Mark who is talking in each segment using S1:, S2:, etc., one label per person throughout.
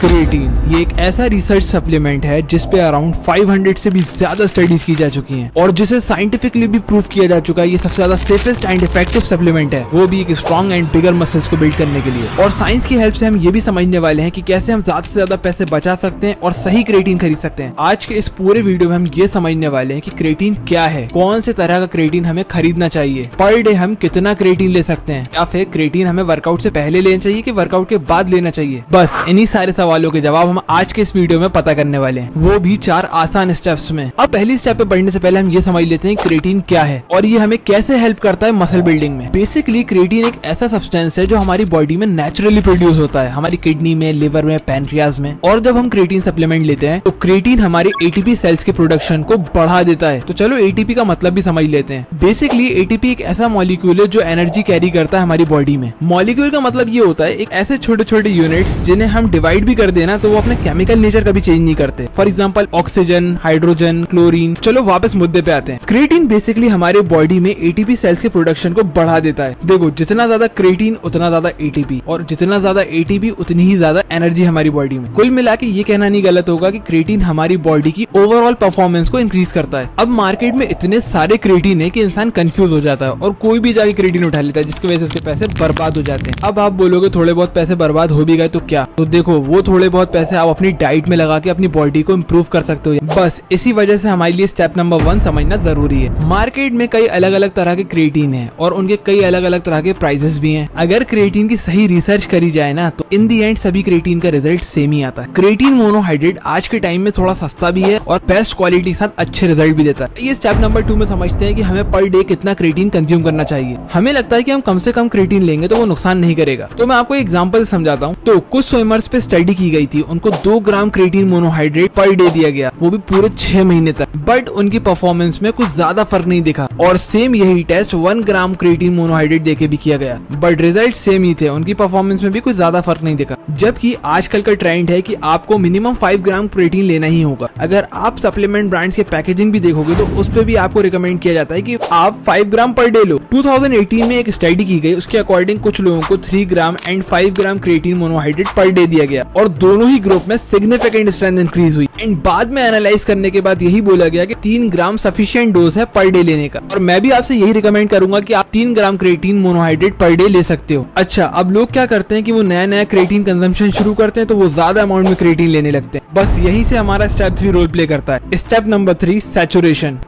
S1: Creatine ये एक ऐसा रिसर्च सप्लीमेंट है जिसपे अराउंड 500 से भी ज्यादा स्टडीज की जा चुकी हैं और जिसे साइंटिफिकली भी प्रूव किया जा चुका है ये सबसे ज्यादा सेफेस्ट एंड इफेक्टिव सप्लीमेंट है, वो भी एक स्ट्रॉन्ग एंड बिगर मसल्स को बिल्ड करने के लिए। और साइंस की हेल्प से हम ये भी समझने वाले हैं कि कैसे हम ज्यादा से ज्यादा पैसे बचा सकते हैं और सही क्रिएटिन खरीद सकते हैं। आज के इस पूरे वीडियो में हम ये समझने वाले हैं कि क्रिएटिन क्या है, कौन से तरह का क्रिएटिन हमें खरीदना चाहिए, पर डे हम कितना क्रिएटिन ले सकते हैं, या फिर क्रिएटिन हमें वर्कआउट से पहले लेना चाहिए कि वर्कआउट के बाद लेना चाहिए। बस इन्हीं सारे सवालों के जवाब हम आज के इस वीडियो में पता करने वाले हैं, वो भी 4 आसान स्टेप्स में। अब पहली स्टेप पे बढ़ने से पहले हम ये समझ लेते हैं क्रिएटिन क्या है और ये हमें कैसे हेल्प करता है मसल बिल्डिंग में। बेसिकली क्रिएटिन एक ऐसा सब्सटेंस है जो हमारी बॉडी में नेचुरली प्रोड्यूस होता है, हमारी किडनी में, लिवर में, पैनक्रियाज में। और जब हम क्रिएटिन सप्लीमेंट लेते हैं तो क्रिएटिन हमारे एटीपी सेल्स के प्रोडक्शन को बढ़ा देता है। तो चलो एटीपी का मतलब भी समझ लेते हैं। बेसिकली एटीपी एक ऐसा मॉलिक्यूल है जो एनर्जी कैरी करता है हमारी बॉडी में। मॉलिक्यूल का मतलब ये होता है एक ऐसे छोटे छोटे यूनिट्स जिन्हें हम डिवाइड भी कर देना तो वो अपने केमिकल नेचर कभी चेंज नहीं करते। For example oxygen, hydrogen, chlorine. चलो वापस मुद्दे पे आते हैं। क्रिएटिन बेसिकली हमारे बॉडी में एटीपी सेल्स के प्रोडक्शन को बढ़ा देता है। देखो जितना ज्यादा क्रिएटिन उतना ज्यादा एटीपी, और जितना ज्यादा एटीपी उतनी ही ज्यादा एनर्जी हमारी बॉडी में। कुल मिला के ये कहना नहीं गलत होगा कि क्रिएटिन हमारी बॉडी की ओवरऑल परफॉर्मेंस को इंक्रीज करता है। अब मार्केट में इतने सारे क्रिएटिन है कि इंसान कंफ्यूज हो जाता है और कोई भी जाके क्रिएटिन उठा लेता है, जिसकी वजह से उसके पैसे बर्बाद हो जाते हैं। अब आप बोलोगे थोड़े बहुत पैसे बर्बाद हो भी गए तो क्या, तो देखो वो थोड़े बहुत पैसे आप अपनी डाइट में लगा के अपनी बॉडी को इम्प्रूव कर सकते हो। बस इसी वजह से हमारे लिए स्टेप नंबर 1 समझना जरूरी है। मार्केट में कई अलग अलग तरह के क्रिएटिन है और उनके कई अलग अलग तरह के प्राइसेस भी हैं। अगर क्रिएटिन की सही रिसर्च करी जाए ना तो इन दी एंड सभी क्रिएटिन का रिजल्ट सेम ही आता है। क्रिएटिन मोनोहाइड्रेट आज के टाइम में थोड़ा सस्ता भी है और बेस्ट क्वालिटी के साथ अच्छे रिजल्ट भी देता है। ये स्टेप नंबर 2 में समझते हैं कि हमें पर डे कितना क्रिएटिन कंज्यूम करना चाहिए। हमें लगता है कि हम कम से कम क्रिएटिन लेंगे तो वो नुकसान नहीं करेगा। तो मैं आपको एग्जांपल समझाता हूँ। तो कुछ स्विमर्स पे स्टडी की गई थी, उनको 2 ग्राम क्रिएटिन मोनोहाइड्रेट पर डे दिया गया, वो भी पूरे 6 महीने तक, बट उनकी परफॉर्मेंस में कुछ ज्यादा फर्क नहीं दिखा। और सेम यही टेस्ट 1 ग्राम क्रिएटिन मोनोहाइड्रेट देके भी किया गया, बट रिजल्ट सेम ही थे, उनकी परफॉर्मेंस में भी कुछ ज्यादा फर्क नहीं दिखा। जबकि आजकल का ट्रेंड है कि आपको मिनिमम 5 ग्राम प्रोटीन लेना ही होगा। अगर आप सप्लीमेंट ब्रांड्स के पैकेजिंग भी देखोगे तो उस पे भी आपको रिकमेंड किया जाता है कि आप 5 ग्राम पर डे लो। 2018 में एक स्टडी की गई, उसके अकॉर्डिंग कुछ लोगों को 3 gram and 5 gram creatine monohydrate per day दिया गया और दोनों ही ग्रुप में सिग्निफिकेंट स्ट्रेंथ इंक्रीज हुई। एंड बाद में एनालाइज करने के बाद यही बोला गया कि 3 ग्राम सफिशिएंट डोज है पर डे लेने का। और मैं भी आपसे यही रिकमेंड करूंगा कि आप 3 ग्राम क्रिएटिन मोनोहाइड्रेट पर डे ले सकते हो। अच्छा, अब लोग क्या करते हैं कि वो नया नया क्रिएटिन कंजम्पशन शुरू करते हैं तो वो ज्यादा अमाउंट में क्रिएटिन लेने लगते हैं। बस यही से हमारा स्टेप 3 रोल प्ले करता है। Step number 3 saturation.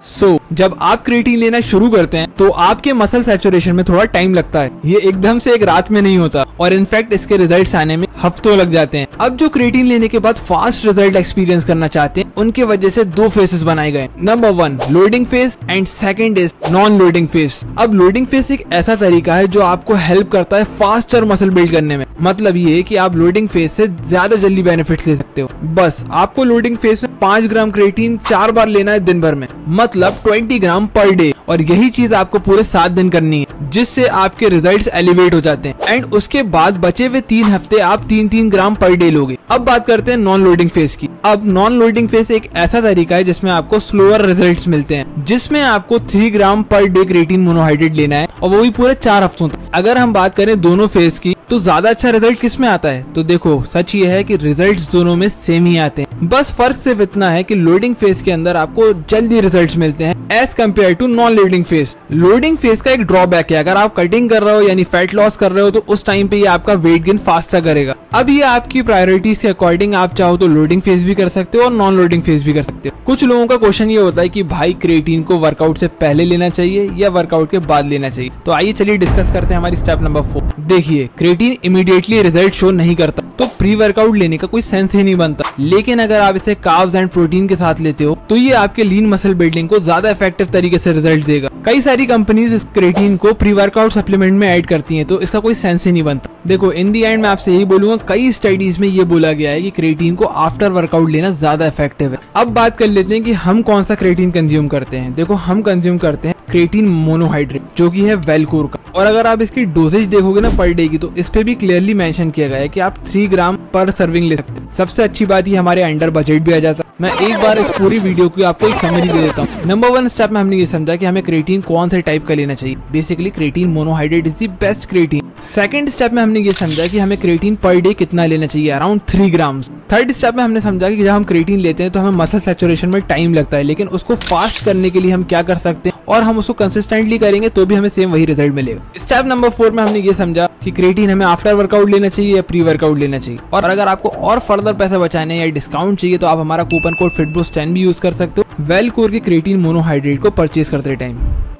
S1: जब आप क्रिएटिन लेना शुरू करते हैं तो आपके मसल सैचुरेशन में थोड़ा टाइम लगता है। ये एकदम से एक रात में नहीं होता और इनफैक्ट इसके रिजल्ट्स आने में हफ्तों लग जाते हैं। अब जो क्रिएटिन लेने के बाद फास्ट रिजल्ट एक्सपीरियंस करना चाहते हैं उनके वजह से 2 फेसेस बनाए गए। Number 1 loading phase and second is non loading phase. अब लोडिंग फेज एक ऐसा तरीका है जो आपको हेल्प करता है फास्टर मसल बिल्ड करने में। मतलब ये है कि आप लोडिंग फेज से ज्यादा जल्दी बेनिफिट ले सकते हो। बस आपको लोडिंग फेज में 5 ग्राम क्रिएटिन 4 बार लेना है दिन भर में, मतलब 20 ग्राम पर डे। और यही चीज आपको पूरे 7 दिन करनी है, जिससे आपके रिजल्ट्स एलिवेट हो जाते हैं। एंड उसके बाद बचे हुए 3 हफ्ते आप 3-3 ग्राम पर डे लोगे। अब बात करते हैं नॉन लोडिंग फेज की। अब नॉन लोडिंग फेज एक ऐसा तरीका है जिसमें आपको स्लोअर रिजल्ट्स मिलते हैं, जिसमें आपको 3 ग्राम पर डे क्रिएटिन मोनोहाइड्रेट लेना है और वो भी पूरे 4 हफ्तों तक। अगर हम बात करें दोनों फेज की तो ज्यादा अच्छा रिजल्ट किस में आता है, तो देखो सच ये है कि रिजल्ट्स दोनों में सेम ही आते हैं। बस फर्क सिर्फ इतना है कि लोडिंग फेज के अंदर आपको जल्दी रिजल्ट्स मिलते हैं as compared to non loading phase. Loading phase का एक ड्रॉबैक है, अगर आप कटिंग कर रहे हो यानी फैट लॉस कर रहे हो तो उस टाइम पे ये आपका वेट गेन फास्टर करेगा। अब ये आपकी प्रायोरिटीज के अकॉर्डिंग आप चाहो तो लोडिंग फेज भी कर सकते हो और नॉन लोडिंग फेज भी कर सकते हो। कुछ लोगों का क्वेश्चन ये होता है कि भाई क्रिएटिन को वर्कआउट से पहले लेना चाहिए या वर्कआउट के बाद लेना चाहिए। तो आइए चलिए डिस्कस करते हैं हमारी स्टेप नंबर 4। देखिए क्रिएटिन इमीडिएटली रिजल्ट शो नहीं करता तो प्री वर्कआउट लेने का कोई सेंस ही नहीं बनता। लेकिन अगर आप इसे कार्ब्स एंड प्रोटीन के साथ लेते हो तो ये आपके लीन मसल बिल्डिंग को ज्यादा इफेक्टिव तरीके से रिजल्ट देगा। कई सारी कंपनीज इस क्रिएटिन को प्री वर्कआउट सप्लीमेंट में ऐड करती हैं तो इसका कोई सेंस ही नहीं बनता। देखो इन दी एंड मैं आपसे यही बोलूंगा, कई स्टडीज में ये बोला गया है कि क्रिएटिन को आफ्टर वर्कआउट लेना ज्यादा इफेक्टिव है। अब बात कर लेते हैं कि हम कौन सा क्रिएटिन कंज्यूम करते हैं। देखो हम कंज्यूम करते हैं क्रिएटिन मोनोहाइड्रेट जो कि है वेलकोर का। और अगर आप इसकी डोजेज देखोगे ना पर डे की तो इस पे भी क्लियरली मेंशन किया गया है कि आप 3 ग्राम पर सर्विंग ले सकते हैं। सबसे अच्छी बात ये हमारे अंडर बजट भी आ जाता है। मैं एक बार इस पूरी वीडियो की आपको एक समरी दे देता हूँ। नंबर 1 स्टेप में हमने ये समझा कि हमें क्रिएटिन कौन से टाइप का लेना चाहिए। Basically creatine monohydrate is the best creatine. Second step में हमने ये समझा कि हमें क्रिएटिन पर डे कितना लेना चाहिए, अराउंड 3 ग्राम। थर्ड स्टेप में हमने समझा कि जब हम क्रिएटिन लेते हैं तो हमें मसल सैचुरेशन में टाइम लगता है, लेकिन उसको फास्ट करने के लिए हम क्या कर सकते हैं और हम उसको कंसिस्टेंटली करेंगे तो भी हमें सेम वही रिजल्ट मिलेगा। स्टेप नंबर 4 में हमने ये समझा कि क्रिएटिन हमें आफ्टर वर्कआउट लेना चाहिए या प्री वर्कआउट लेना चाहिए। और अगर आपको और फर्दर पैसे बचाने या डिस्काउंट चाहिए तो आप हमारा कूपन कोड FitBoost10 भी यूज कर सकते हो वेलकोर के क्रिएटिन मोनोहाइड्रेट को परचेज करते टाइम।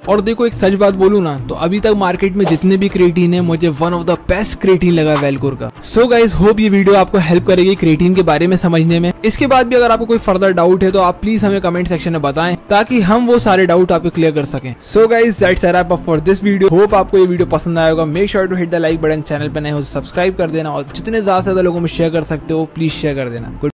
S1: और देखो एक सच बात बोलूं ना तो अभी तक मार्केट में जितने भी क्रिएटिन है मुझे one of the best creatine लगा वेलकोर का। सो गाइस होप ये वीडियो आपको हेल्प करेगी क्रिएटिन के बारे में समझने में। इसके बाद भी अगर आपको कोई फर्दर डाउट है तो आप प्लीज हमें कमेंट सेक्शन में बताएं ताकि हम वो सारे डाउट आपको क्लियर कर सकें। So guys that's a wrap up for this video. Hope आपको ये वीडियो पसंद आया होगा। Make sure to hit the like button, channel पर नए हो सब्सक्राइब कर देना और जितने ज्यादा से ज्यादा लोगों में शेयर कर सकते हो प्लीज शेयर कर देना।